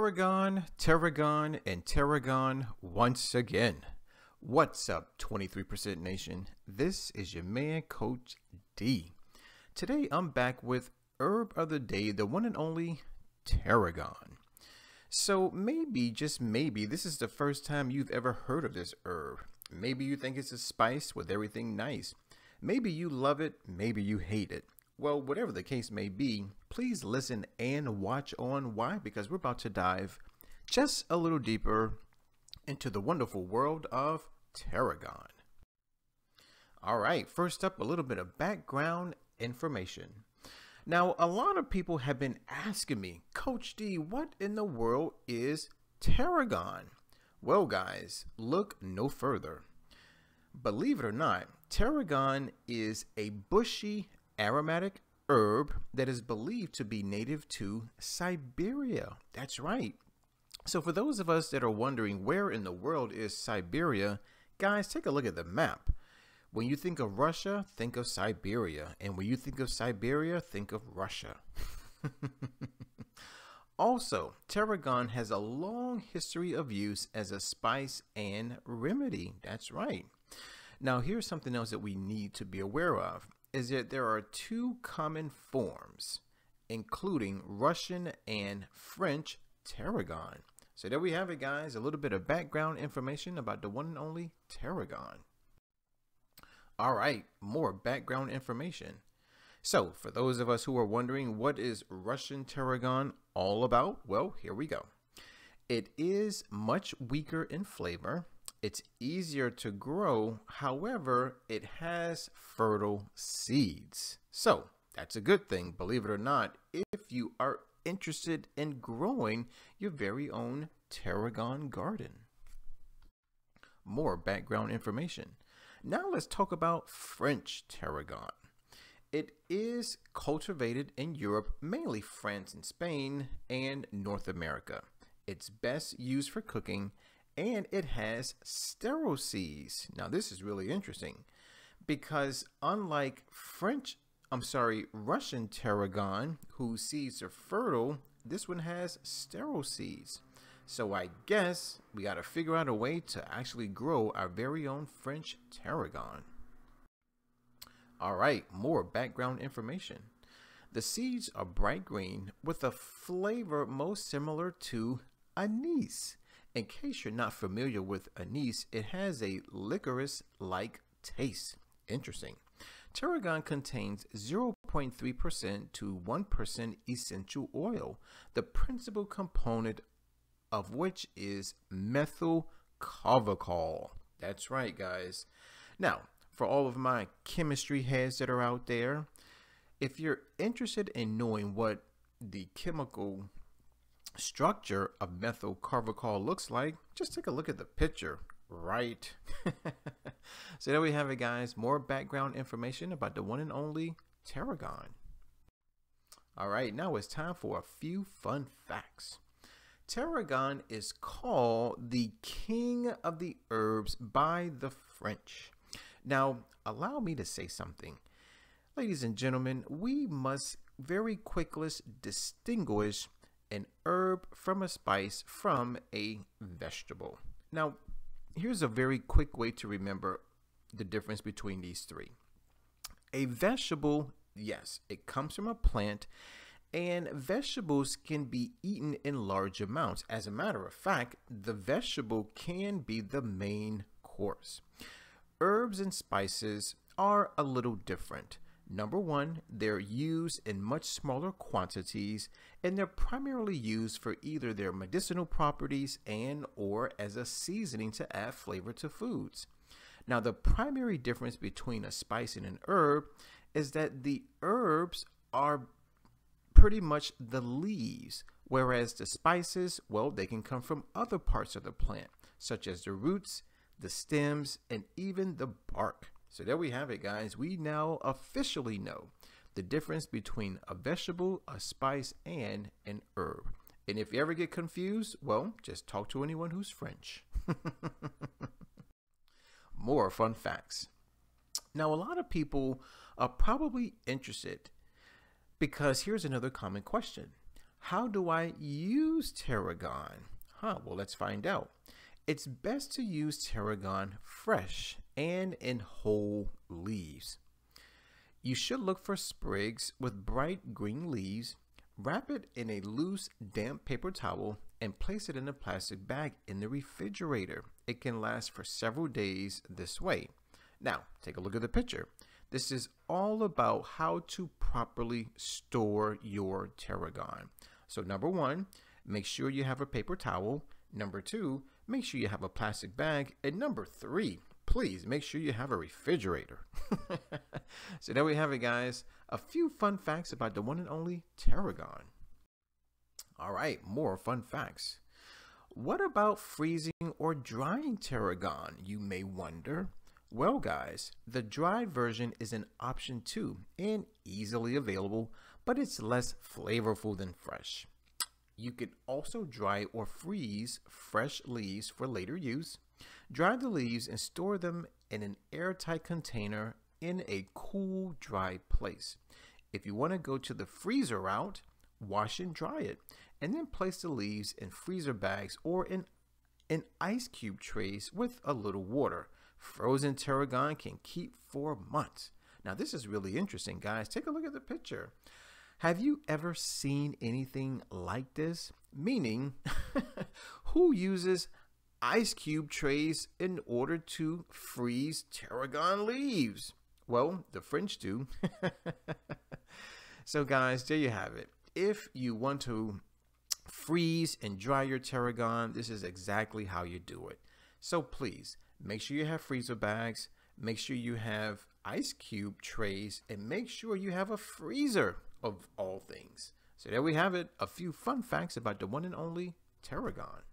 Tarragon, and Tarragon once again. What's up, 23% Nation? This is your man, Coach D. Today, I'm back with Herb of the Day, the one and only Tarragon. So maybe, just maybe, this is the first time you've ever heard of this herb. Maybe you think it's a spice with everything nice. Maybe you love it, maybe you hate it. Well, whatever the case may be, please listen and watch on. Why? Because we're about to dive just a little deeper into the wonderful world of Tarragon. All right, first up, a little bit of background information. Now, a lot of people have been asking me, Coach D, what in the world is Tarragon? Well, guys, look no further. Believe it or not, Tarragon is a bushy aromatic herb that is believed to be native to Siberia. That's right. So for those of us that are wondering where in the world is Siberia, guys, take a look at the map. When you think of Russia, think of Siberia. And when you think of Siberia, think of Russia. Also, Tarragon has a long history of use as a spice and remedy. That's right. Now, here's something else that we need to be aware of, is that there are two common forms, including Russian and French Tarragon. So there we have it, guys, a little bit of background information about the one and only Tarragon. All right, more background information. So for those of us who are wondering what is Russian Tarragon all about, well, here we go. It is much weaker in flavor. It's easier to grow. However, it has fertile seeds. So that's a good thing, believe it or not, if you are interested in growing your very own Tarragon garden. More background information. Now let's talk about French Tarragon. It is cultivated in Europe, mainly France and Spain, and North America. It's best used for cooking, and it has sterile seeds. Now this is really interesting because unlike Russian Tarragon, whose seeds are fertile, this one has sterile seeds. So I guess we got to figure out a way to actually grow our very own French Tarragon. All right, more background information. The seeds are bright green with a flavor most similar to anise. In case you're not familiar with anise, it has a licorice-like taste. Interesting. Tarragon contains 0.3% to 1% essential oil, the principal component of which is methyl carvacol. That's right, guys. Now, for all of my chemistry heads that are out there, if you're interested in knowing what the chemical structure of methyl carvacol looks like, just take a look at the picture, right? So there we have it, guys. More background information about the one and only Tarragon. All right, now it's time for a few fun facts. Tarragon is called the king of the herbs by the French. Now, allow me to say something. Ladies and gentlemen, we must very quickly distinguish an herb from a spice from a vegetable. Now, here's a very quick way to remember the difference between these three. A vegetable, yes, it comes from a plant, and vegetables can be eaten in large amounts. As a matter of fact, the vegetable can be the main course. Herbs and spices are a little different. Number one, they're used in much smaller quantities, and they're primarily used for either their medicinal properties and or as a seasoning to add flavor to foods. Now, the primary difference between a spice and an herb is that the herbs are pretty much the leaves, whereas the spices, well, they can come from other parts of the plant, such as the roots, the stems, and even the bark. So there we have it, guys. We now officially know the difference between a vegetable, a spice, and an herb. And if you ever get confused, well, just talk to anyone who's French. More fun facts. Now, a lot of people are probably interested because here's another common question. How do I use tarragon? Well, let's find out. It's best to use tarragon fresh and in whole leaves. You should look for sprigs with bright green leaves. Wrap it in a loose, damp paper towel and place it in a plastic bag in the refrigerator. It can last for several days this way. Now, take a look at the picture. This is all about how to properly store your tarragon. So number one, make sure you have a paper towel. Number two, make sure you have a plastic bag. And number three, please make sure you have a refrigerator. So there we have it, guys. A few fun facts about the one and only tarragon. All right, more fun facts. What about freezing or drying tarragon, you may wonder? Well, guys, the dried version is an option too and easily available, but it's less flavorful than fresh. You can also dry or freeze fresh leaves for later use. Dry the leaves and store them in an airtight container in a cool, dry place. If you want to go to the freezer route, wash and dry it, and then place the leaves in freezer bags or in ice cube trays with a little water. Frozen tarragon can keep for months. Now, this is really interesting, guys. Take a look at the picture. Have you ever seen anything like this? Meaning, who uses ice cube trays in order to freeze tarragon leaves? Well, the French do. So guys, there you have it. If you want to freeze and dry your tarragon, this is exactly how you do it. So please, make sure you have freezer bags, make sure you have ice cube trays, and make sure you have a freezer of all things. So there we have it, a few fun facts about the one and only tarragon.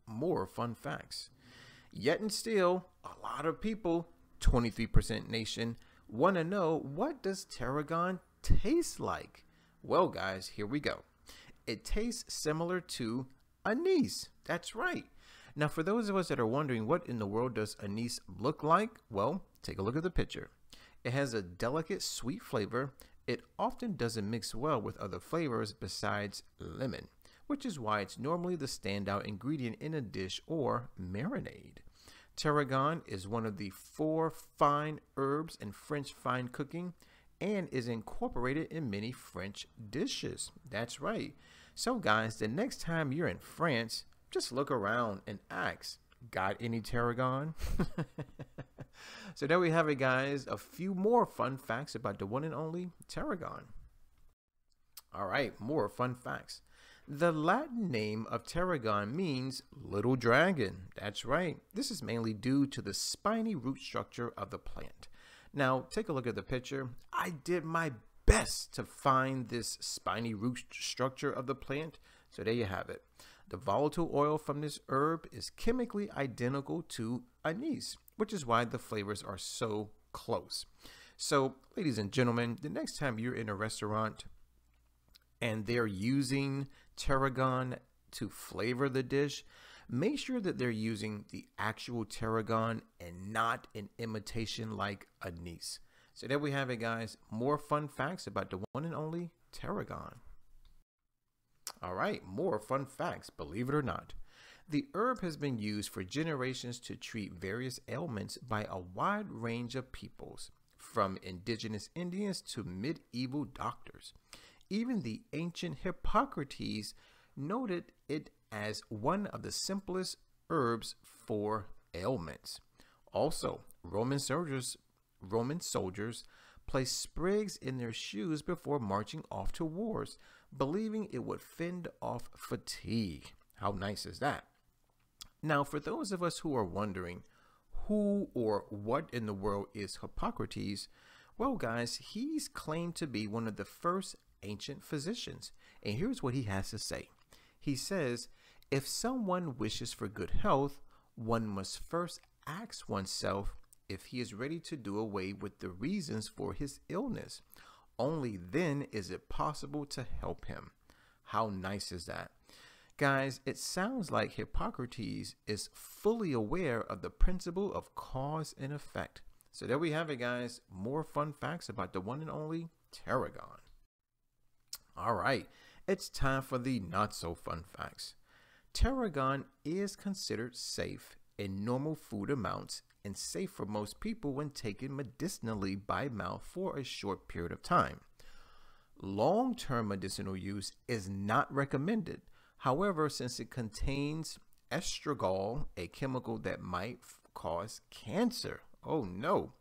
More fun facts. Yet and still, a lot of people, 23% nation, want to know, what does tarragon taste like? Well, guys, here we go. It tastes similar to anise. That's right. Now, for those of us that are wondering, what in the world does anise look like? Well, take a look at the picture. It has a delicate, sweet flavor. It often doesn't mix well with other flavors besides lemon, which is why it's normally the standout ingredient in a dish or marinade. Tarragon is one of the 4 fine herbs in French fine cooking and is incorporated in many French dishes. That's right. So guys, the next time you're in France, just look around and ask, got any tarragon? So there we have it, guys. A few more fun facts about the one and only tarragon. All right, more fun facts. The Latin name of tarragon means little dragon. That's right. This is mainly due to the spiny root structure of the plant. Now, take a look at the picture. I did my best to find this spiny root structure of the plant. So there you have it. The volatile oil from this herb is chemically identical to anise, which is why the flavors are so close. So, ladies and gentlemen, the next time you're in a restaurant and they're using tarragon to flavor the dish, make sure that they're using the actual tarragon and not an imitation like anise. So there we have it, guys. More fun facts about the one and only tarragon. All right, more fun facts, believe it or not. The herb has been used for generations to treat various ailments by a wide range of peoples, from indigenous Indians to medieval doctors. Even the ancient Hippocrates noted it as one of the simplest herbs for ailments. Also, Roman soldiers placed sprigs in their shoes before marching off to wars, believing it would fend off fatigue. How nice is that? Now, for those of us who are wondering who or what in the world is Hippocrates, well, guys, he's claimed to be one of the first ancient physicians. And here's what he has to say. He says, if someone wishes for good health, one must first ask oneself if he is ready to do away with the reasons for his illness. Only then is it possible to help him. How nice is that? Guys, it sounds like Hippocrates is fully aware of the principle of cause and effect. So there we have it, guys. More fun facts about the one and only tarragon. All right. it's time for the not so fun facts. Tarragon is considered safe in normal food amounts and safe for most people when taken medicinally by mouth for a short period of time. Long-term medicinal use is not recommended. However, since it contains estragol, a chemical that might cause cancer. Oh no.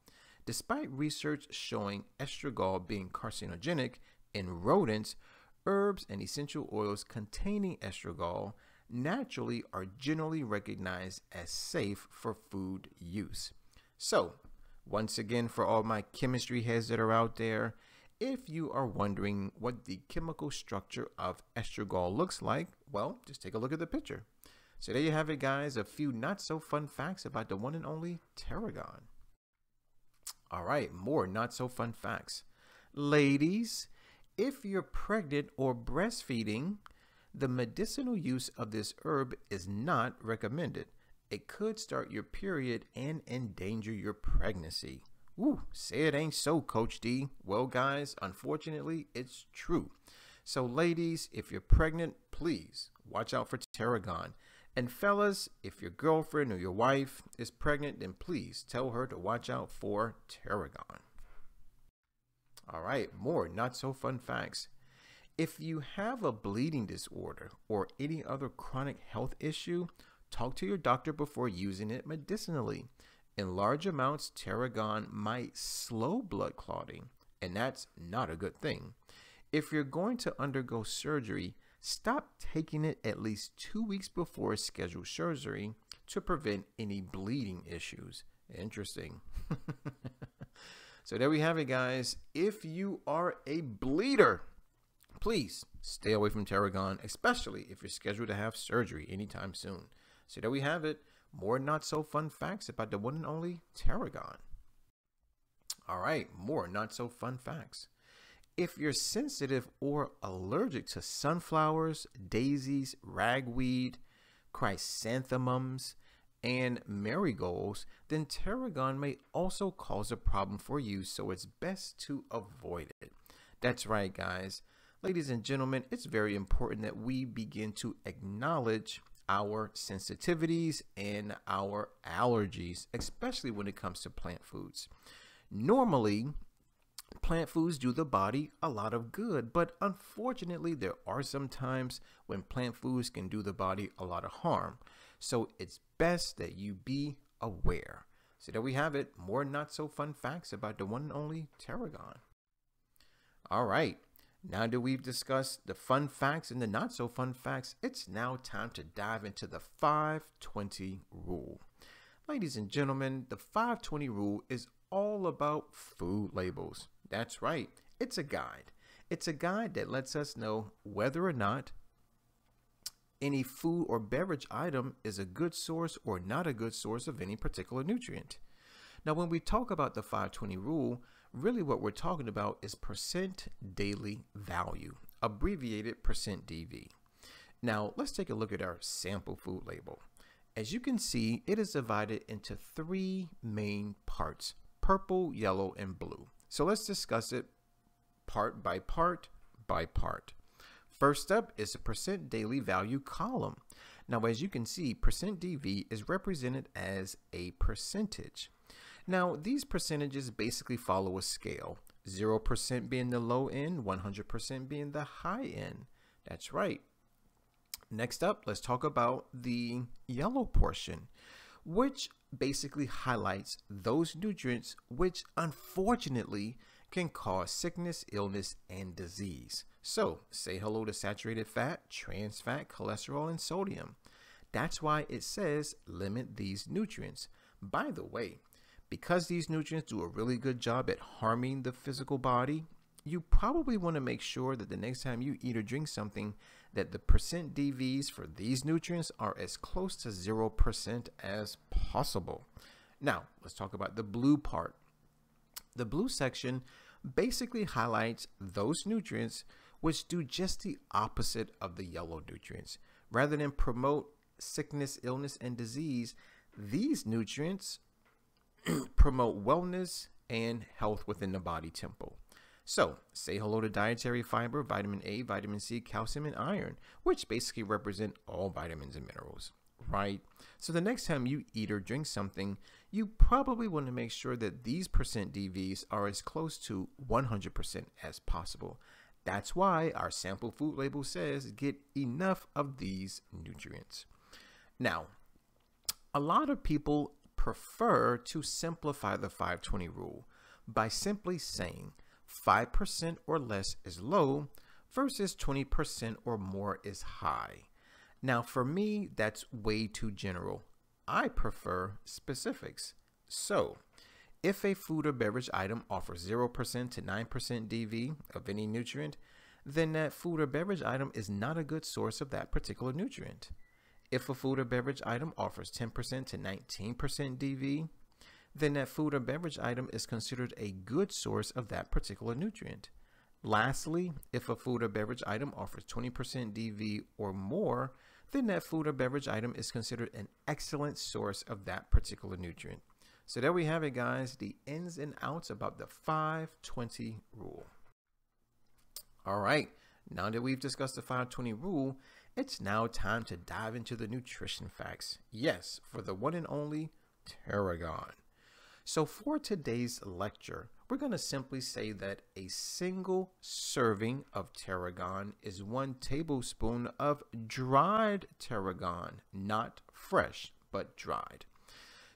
Despite research showing estragol being carcinogenic in rodents, herbs and essential oils containing estragol naturally are generally recognized as safe for food use. So, once again, for all my chemistry heads that are out there, if you are wondering what the chemical structure of estragol looks like, well, just take a look at the picture. So there you have it, guys, a few not so fun facts about the one and only Tarragon. All right, more not so fun facts. Ladies, if you're pregnant or breastfeeding, the medicinal use of this herb is not recommended. It could start your period and endanger your pregnancy. Woo, say it ain't so, Coach D. Well, guys, unfortunately, it's true. So, ladies, if you're pregnant, please watch out for Tarragon. And fellas, if your girlfriend or your wife is pregnant, then please tell her to watch out for Tarragon. All right, more not so fun facts. If you have a bleeding disorder or any other chronic health issue, talk to your doctor before using it medicinally. In large amounts, Tarragon might slow blood clotting, and that's not a good thing. If you're going to undergo surgery, stop taking it at least 2 weeks before scheduled surgery to prevent any bleeding issues. Interesting. So there we have it, guys. If you are a bleeder, please stay away from Tarragon, especially if you're scheduled to have surgery anytime soon. So there we have it. More not so fun facts about the one and only Tarragon. All right, more not so fun facts. If you're sensitive or allergic to sunflowers, daisies, ragweed, chrysanthemums, and marigolds, then Tarragon may also cause a problem for you, so it's best to avoid it. That's right, guys. Ladies and gentlemen, it's very important that we begin to acknowledge our sensitivities and our allergies, especially when it comes to plant foods. Normally, plant foods do the body a lot of good, but unfortunately, there are some times when plant foods can do the body a lot of harm. So it's best that you be aware. So there we have it. More not so fun facts about the one and only Tarragon. All right. Now that we've discussed the fun facts and the not so fun facts, it's now time to dive into the 520 rule. Ladies and gentlemen, the 520 rule is all about food labels. That's right. It's a guide. It's a guide that lets us know whether or not any food or beverage item is a good source or not a good source of any particular nutrient. Now, when we talk about the 520 rule, really what we're talking about is percent daily value, abbreviated percent DV. Now, let's take a look at our sample food label. As you can see, it is divided into 3 main parts: purple, yellow, and blue. So let's discuss it part by part by part. First up is the percent daily value column. Now, as you can see, percent DV is represented as a percentage. Now, these percentages basically follow a scale, 0% being the low end, 100% being the high end. That's right. Next up, let's talk about the yellow portion, which basically highlights those nutrients which unfortunately can cause sickness, illness, and disease. So say hello to saturated fat, trans fat, cholesterol, and sodium. That's why it says limit these nutrients. By the way, because these nutrients do a really good job at harming the physical body, you probably want to make sure that the next time you eat or drink something, that the percent DVs for these nutrients are as close to 0% as possible. Now, let's talk about the blue part. The blue section basically highlights those nutrients which do just the opposite of the yellow nutrients. Rather than promote sickness, illness, and disease, these nutrients promote wellness and health within the body temple. So say hello to dietary fiber, vitamin A, vitamin C, calcium, and iron, which basically represent all vitamins and minerals, right? So the next time you eat or drink something, you probably want to make sure that these percent DVs are as close to 100% as possible. That's why our sample food label says get enough of these nutrients. Now, a lot of people prefer to simplify the 520 rule by simply saying 5% or less is low versus 20% or more is high. Now, for me, that's way too general. I prefer specifics. So, if a food or beverage item offers 0% to 9% DV of any nutrient, then that food or beverage item is not a good source of that particular nutrient. If a food or beverage item offers 10% to 19% DV, then that food or beverage item is considered a good source of that particular nutrient. Lastly, if a food or beverage item offers 20% DV or more, then that food or beverage item is considered an excellent source of that particular nutrient. So there we have it, guys, the ins and outs about the 520 rule. All right, now that we've discussed the 520 rule, it's now time to dive into the nutrition facts. Yes, for the one and only Tarragon. So for today's lecture, we're going to simply say that a single serving of tarragon is 1 tablespoon of dried tarragon, not fresh, but dried.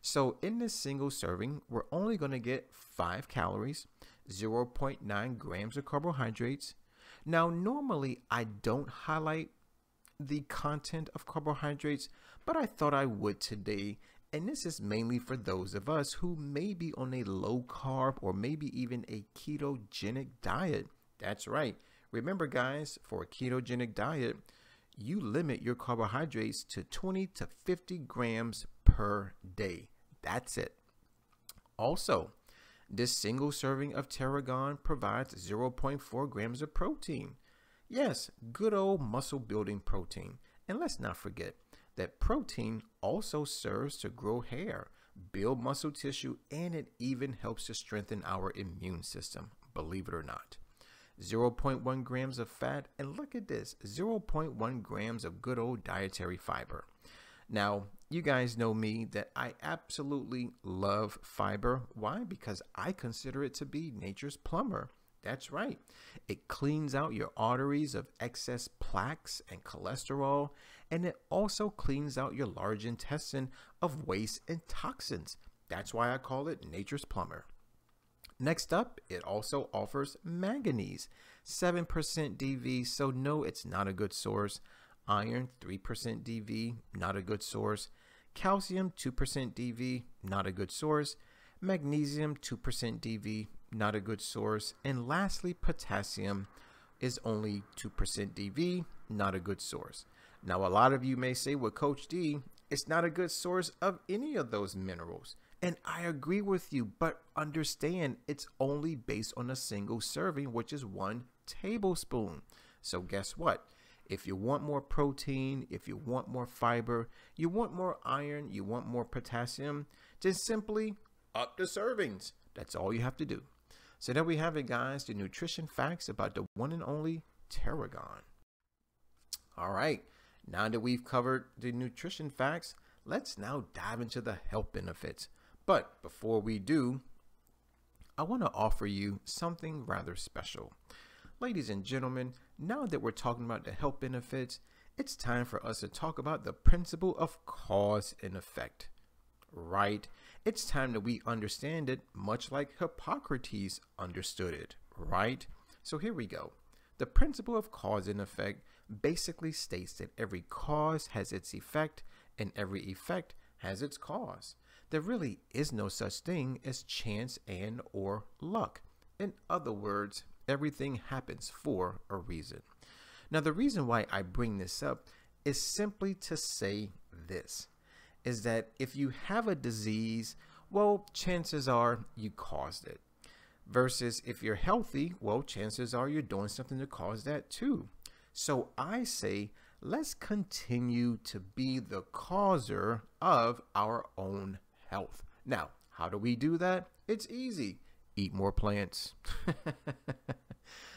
So in this single serving, we're only going to get 5 calories, 0.9 grams of carbohydrates. Now, normally I don't highlight the content of carbohydrates, but I thought I would today. And this is mainly for those of us who may be on a low carb or maybe even a ketogenic diet. That's right. Remember, guys, for a ketogenic diet, you limit your carbohydrates to 20 to 50 grams per day. That's it. Also, this single serving of tarragon provides 0.4 grams of protein. Yes, good old muscle building protein. And let's not forget that protein also serves to grow hair, build muscle tissue, and it even helps to strengthen our immune system, believe it or not. 0.1 grams of fat, and look at this, 0.1 grams of good old dietary fiber. Now, you guys know me that I absolutely love fiber. Why? Because I consider it to be nature's plumber. That's right. It cleans out your arteries of excess plaques and cholesterol, and it also cleans out your large intestine of waste and toxins. That's why I call it nature's plumber. Next up, it also offers manganese, 7% DV, so no, it's not a good source. Iron, 3% DV, not a good source. Calcium, 2% DV, not a good source. Magnesium, 2% DV, not a good source. And lastly, potassium is only 2% DV, not a good source. Now, a lot of you may say, well, Coach D, it's not a good source of any of those minerals. And I agree with you, but understand it's only based on a single serving, which is 1 tablespoon. So guess what? If you want more protein, if you want more fiber, you want more iron, you want more potassium, just simply up the servings. That's all you have to do. So there we have it, guys, the nutrition facts about the one and only tarragon. All right, now that we've covered the nutrition facts, let's now dive into the health benefits. But before we do, I want to offer you something rather special. Ladies and gentlemen, now that we're talking about the health benefits, it's time for us to talk about the principle of cause and effect. Right? It's time that we understand it much like Hippocrates understood it, right? So here we go. The principle of cause and effect basically states that every cause has its effect and every effect has its cause. There really is no such thing as chance and or luck. In other words, everything happens for a reason. Now, the reason why I bring this up is simply to say this, is that if you have a disease, well, chances are you caused it. Versus if you're healthy, well, chances are you're doing something to cause that too. So I say, let's continue to be the causer of our own health. Now, how do we do that? It's easy. Eat more plants.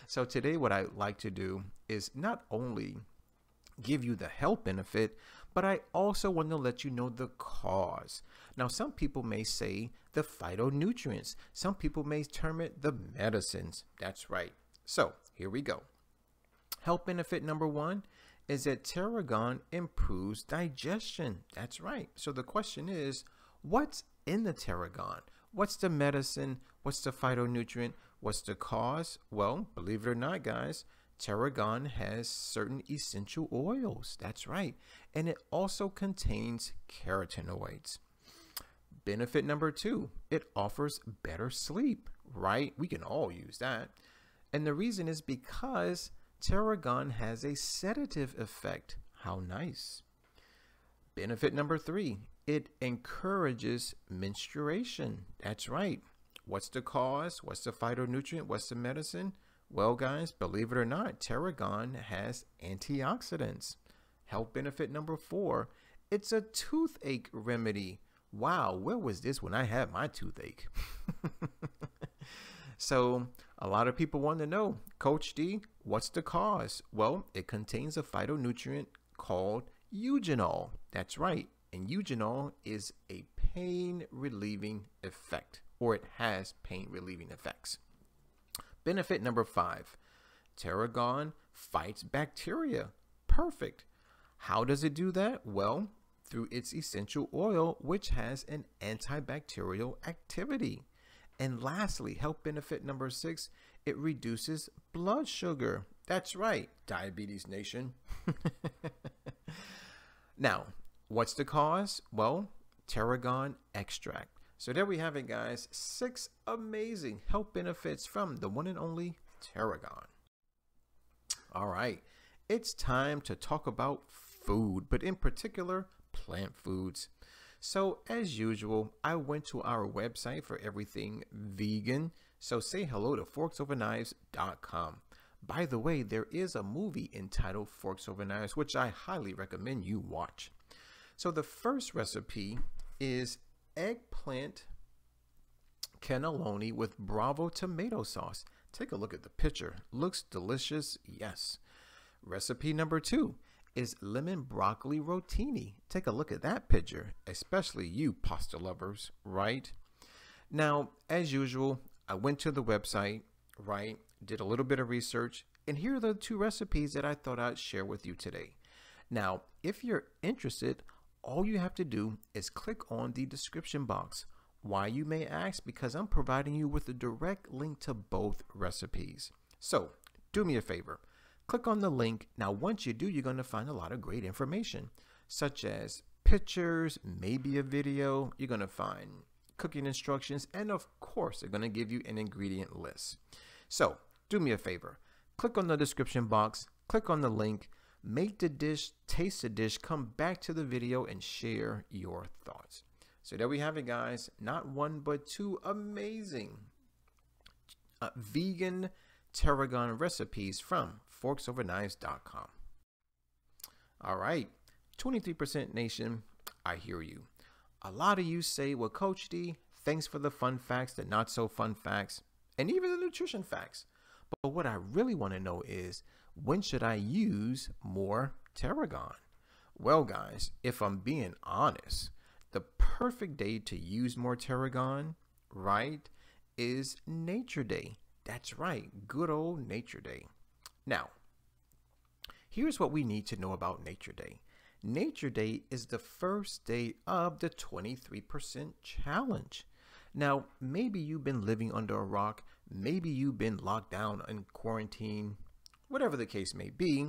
So today what I like to do is not only give you the health benefit, but I also want to let you know the cause. Now, some people may say the phytonutrients. Some people may term it the medicines. That's right. So here we go. Health benefit number one is that tarragon improves digestion. That's right. So the question is, what's in the tarragon? What's the medicine? What's the phytonutrient? What's the cause? Well, believe it or not, guys, tarragon has certain essential oils. That's right. And it also contains carotenoids. Benefit number two, it offers better sleep, right? We can all use that. And the reason is because tarragon has a sedative effect. How nice. Benefit number three, it encourages menstruation. That's right. What's the cause? What's the phytonutrient? What's the medicine? Well, guys, believe it or not, tarragon has antioxidants. Health benefit number four, it's a toothache remedy. Wow, where was this when I had my toothache? So a lot of people want to know, Coach D, what's the cause? Well, it contains a phytonutrient called eugenol. That's right. And eugenol is a pain relieving effect, or it has pain relieving effects. Benefit number five, tarragon fights bacteria. Perfect. How does it do that? Well, through its essential oil, which has an antibacterial activity. And lastly, health benefit number six, it reduces blood sugar. That's right, Diabetes Nation. Now, what's the cause? Well, tarragon extract. So there we have it, guys. 6 amazing health benefits from the one and only tarragon. All right, it's time to talk about food, but in particular, plant foods. So as usual, I went to our website for everything vegan. So say hello to forksOverKnives.com. By the way, there is a movie entitled Forks Over Knives, which I highly recommend you watch. So the first recipe is eggplant cannelloni with Bravo tomato sauce. Take a look at the picture. Looks delicious, yes. Recipe number two is lemon broccoli rotini. Take a look at that picture, especially you pasta lovers, right? Now, as usual, I went to the website, right? Did a little bit of research, and here are the 2 recipes that I thought I'd share with you today. Now, if you're interested, all you have to do is click on the description box. Why, you may ask? Because I'm providing you with a direct link to both recipes. So, do me a favor. Click on the link. Now, once you do, you're going to find a lot of great information, such as pictures, maybe a video. You're going to find cooking instructions, and of course, they're going to give you an ingredient list. So, do me a favor. Click on the description box, click on the link, make the dish, taste the dish, come back to the video, and share your thoughts. So there we have it, guys. Not 1, but 2 amazing vegan tarragon recipes from forksOverKnives.com. All right, 23% Nation, I hear you. A lot of you say, well, Coach D, thanks for the fun facts, the not so fun facts, and even the nutrition facts. But what I really want to know is, when should I use more tarragon? Well, guys, if I'm being honest, the perfect day to use more tarragon, right, is Nature Day. That's right, good old Nature Day. Now, here's what we need to know about Nature Day. Nature Day is the first day of the 23% challenge. Now, maybe you've been living under a rock, maybe you've been locked down in quarantine, whatever the case may be.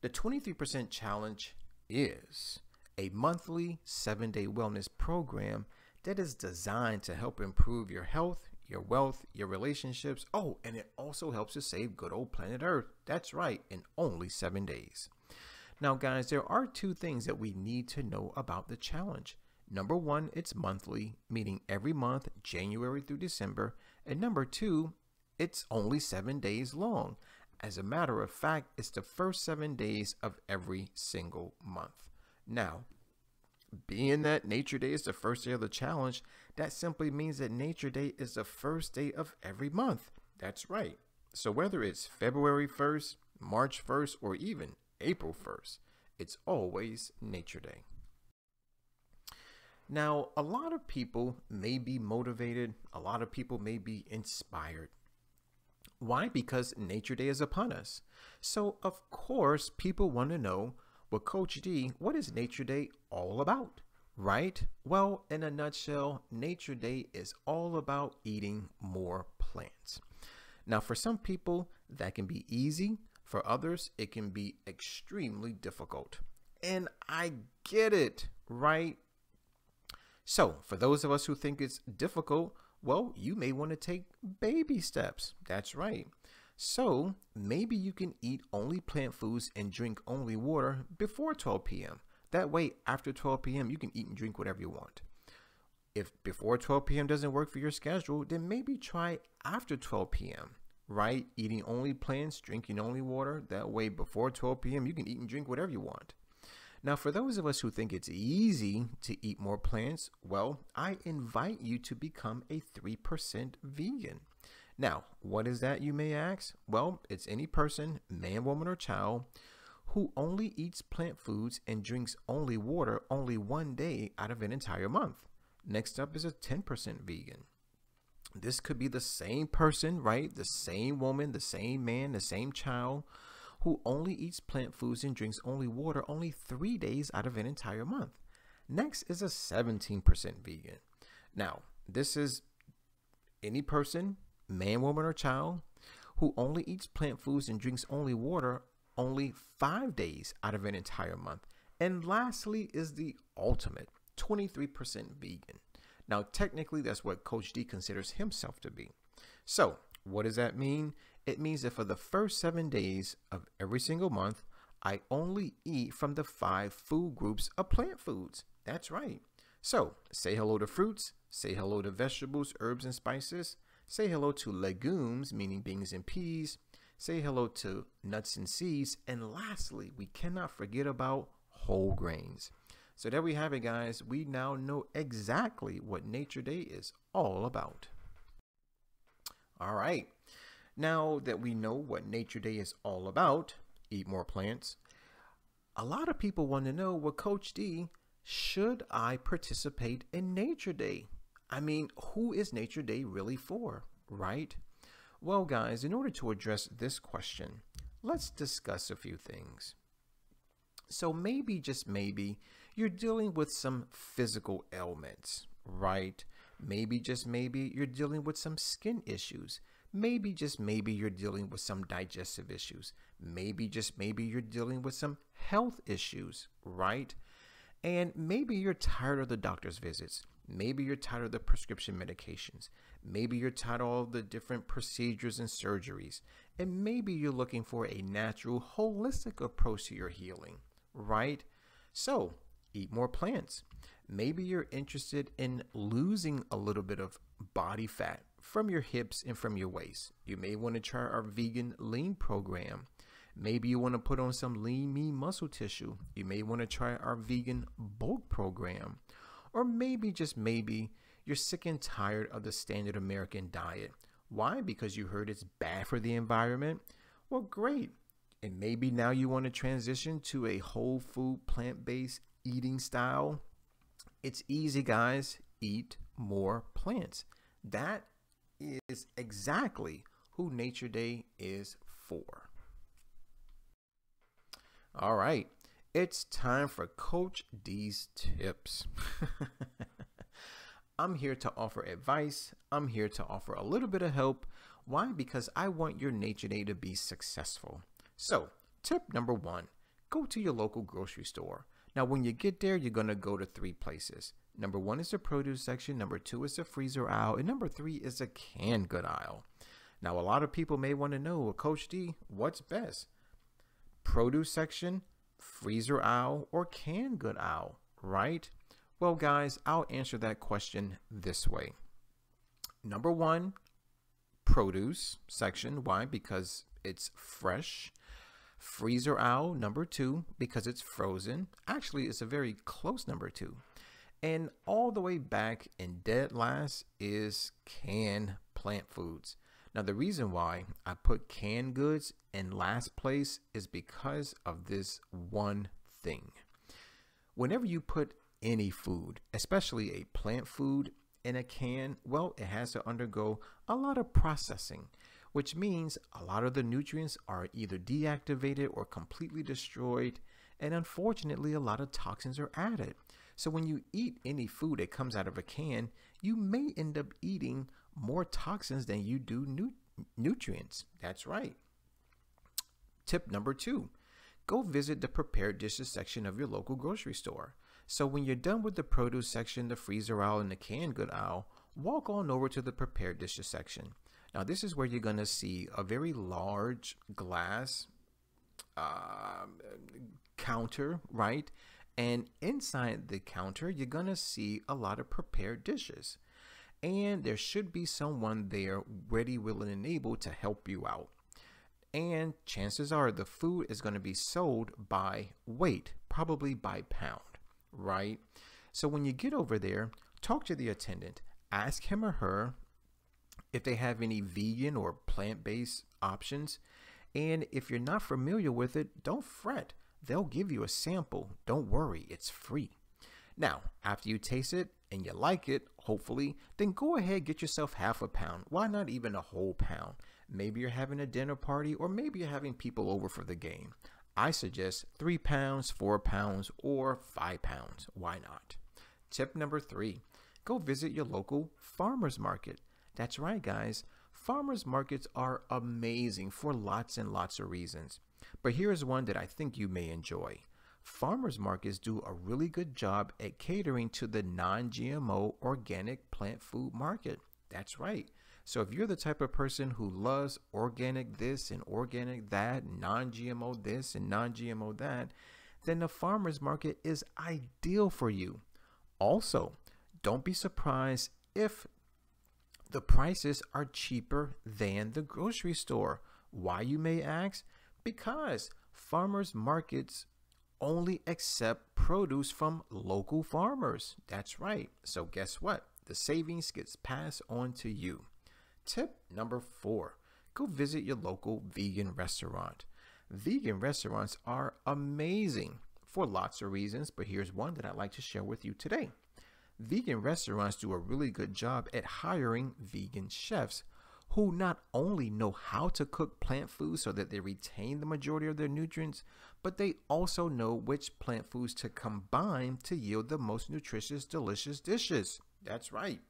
The 23% challenge is a monthly 7-day wellness program that is designed to help improve your health, your wealth, your relationships. Oh, and it also helps to save good old planet Earth. That's right, in only 7 days. Now, guys, there are 2 things that we need to know about the challenge. Number 1, it's monthly, meaning every month, January through December. And number 2, it's only 7 days long. As a matter of fact, it's the first 7 days of every single month. Now, being that Nature Day is the first day of the challenge, that simply means that Nature Day is the first day of every month. That's right. So whether it's February 1st, March 1st, or even April 1st, it's always Nature Day. Now, a lot of people may be motivated, a lot of people may be inspired. Why? Because Nature Day is upon us. So, of course, people want to know, well, Coach D, what is Nature Day all about? Right? Well, in a nutshell, Nature Day is all about eating more plants. Now, for some people, that can be easy. For others, it can be extremely difficult. And I get it, right? So, for those of us who think it's difficult, well, you may want to take baby steps. That's right. So, maybe you can eat only plant foods and drink only water before 12 p.m. That way, after 12 p.m., you can eat and drink whatever you want. If before 12 p.m. doesn't work for your schedule, then maybe try after 12 p.m., right? Eating only plants, drinking only water. That way, before 12 p.m., you can eat and drink whatever you want. Now, for those of us who think it's easy to eat more plants, well, I invite you to become a 3% vegan. Now, what is that, you may ask? Well, it's any person, man, woman, or child, who only eats plant foods and drinks only water only one day out of an entire month. Next up is a 10% vegan. This could be the same person, right? The same woman, the same man, the same child, who only eats plant foods and drinks only water only 3 days out of an entire month. Next is a 17% vegan. Now, this is any person, man, woman, or child, who only eats plant foods and drinks only water only 5 days out of an entire month. And lastly is the ultimate, 23% vegan. Now, technically, that's what Coach D considers himself to be. So, what does that mean? It means that for the first 7 days of every single month, I only eat from the 5 food groups of plant foods. That's right. So, say hello to fruits, say hello to vegetables, herbs, and spices, say hello to legumes, meaning beans and peas, say hello to nuts and seeds, and lastly, we cannot forget about whole grains. So there we have it, guys. We now know exactly what Nature Day is all about. All right. Now that we know what Nature Day is all about, eat more plants, a lot of people want to know, well, Coach D, should I participate in Nature Day? I mean, who is Nature Day really for, right? Well, guys, in order to address this question, let's discuss a few things. So maybe, just maybe, you're dealing with some physical ailments, right? Maybe, just maybe, you're dealing with some skin issues. Maybe, just maybe, you're dealing with some digestive issues. Maybe, just maybe, you're dealing with some health issues, right? And maybe you're tired of the doctor's visits. Maybe you're tired of the prescription medications. Maybe you're tired of all the different procedures and surgeries. And maybe you're looking for a natural, holistic approach to your healing, right? So, eat more plants. Maybe you're interested in losing a little bit of body fat from your hips and from your waist. You may want to try our vegan lean program. Maybe you want to put on some lean mean muscle tissue. You may want to try our vegan bulk program. Or maybe, just maybe, you're sick and tired of the standard American diet. Why? Because you heard it's bad for the environment? Well, great. And maybe now you want to transition to a whole food, plant-based eating style. It's easy, guys. Eat more plants. That is exactly who Nature Day is for. All right. It's time for Coach D's tips. I'm here to offer advice. I'm here to offer a little bit of help. Why? Because I want your Nature Day to be successful. So, tip number 1, go to your local grocery store. Now, when you get there, you're going to go to 3 places. Number 1 is the produce section. Number 2 is the freezer aisle. And number 3 is the canned good aisle. Now, a lot of people may want to know, well, Coach D, what's best? Produce section, freezer aisle, or canned good aisle, right? Well, guys, I'll answer that question this way. Number 1, produce section. Why? Because it's fresh. Freezer aisle, number 2, because it's frozen. Actually, it's a very close number 2. And all the way back in dead last is canned plant foods. Now, the reason why I put canned goods in last place is because of this one thing. Whenever you put any food, especially a plant food, in a can, well, it has to undergo a lot of processing, which means a lot of the nutrients are either deactivated or completely destroyed, and unfortunately, a lot of toxins are added. So when you eat any food that comes out of a can, you may end up eating more toxins than you do nutrients. That's right. Tip number 2, go visit the prepared dishes section of your local grocery store. So when you're done with the produce section, the freezer aisle, and the canned good aisle, walk on over to the prepared dishes section. Now, this is where you're going to see a very large glass counter, right? And inside the counter, you're going to see a lot of prepared dishes. And there should be someone there ready, willing, and able to help you out. And chances are the food is going to be sold by weight, probably by pound, right? So when you get over there, talk to the attendant, ask him or her if they have any vegan or plant-based options. And if you're not familiar with it, don't fret. They'll give you a sample. Don't worry, it's free. Now, after you taste it and you like it, hopefully, then go ahead, get yourself half a pound. Why not even a whole pound? Maybe you're having a dinner party, or maybe you're having people over for the game. I suggest 3 pounds, 4 pounds, or 5 pounds. Why not? Tip number 3, go visit your local farmer's market. That's right, guys. Farmers markets are amazing for lots and lots of reasons. But here's one that I think you may enjoy. Farmers markets do a really good job at catering to the non-GMO organic plant food market. That's right. So if you're the type of person who loves organic this and organic that, non-GMO this and non-GMO that, then the farmers market is ideal for you. Also, don't be surprised if the prices are cheaper than the grocery store. Why, you may ask? Because farmers markets only accept produce from local farmers. That's right. So guess what? The savings gets passed on to you. Tip number 4, go visit your local vegan restaurant. Vegan restaurants are amazing for lots of reasons, but here's one that I'd like to share with you today. Vegan restaurants do a really good job at hiring vegan chefs who not only know how to cook plant foods so that they retain the majority of their nutrients, but they also know which plant foods to combine to yield the most nutritious, delicious dishes. That's right.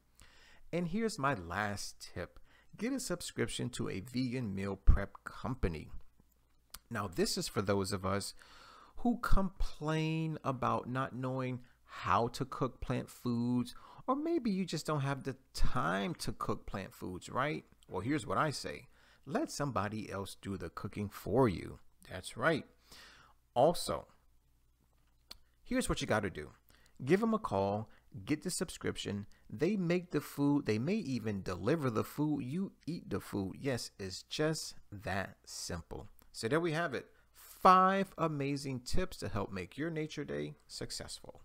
And here's my last tip. Get a subscription to a vegan meal prep company. Now, this is for those of us who complain about not knowing how to cook plant foods, or maybe you just don't have the time to cook plant foods, right? Well, here's what I say. Let somebody else do the cooking for you. That's right. Also, here's what you got to do. Give them a call, get the subscription. They make the food. They may even deliver the food. You eat the food. Yes, it's just that simple. So there we have it. 5 amazing tips to help make your nature day successful.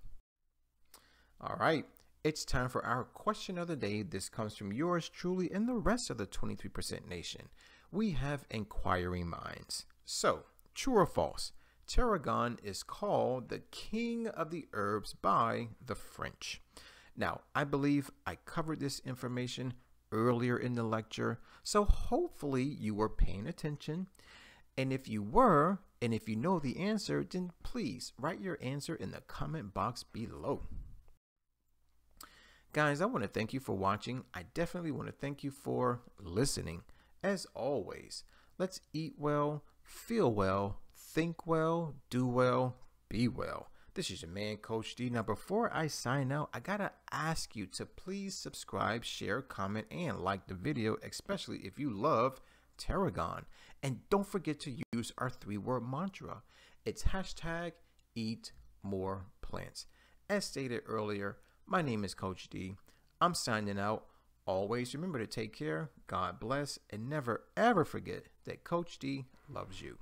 All right. It's time for our question of the day. This comes from yours truly and the rest of the 23% nation. We have inquiring minds. So, true or false? Tarragon is called the king of the herbs by the French. Now, I believe I covered this information earlier in the lecture, so hopefully you were paying attention. And if you were, and if you know the answer, then please write your answer in the comment box below. Guys, I want to thank you for watching. I definitely want to thank you for listening. As always, let's eat well, feel well, think well, do well, be well. This is your man, Coach D. Now, before I sign out, I gotta ask you to please subscribe, share, comment, and like the video, especially if you love Tarragon. And don't forget to use our 3-word mantra. It's #EatMorePlants. As stated earlier, my name is Coach D. I'm signing out. Always remember to take care, God bless, and never ever forget that Coach D loves you.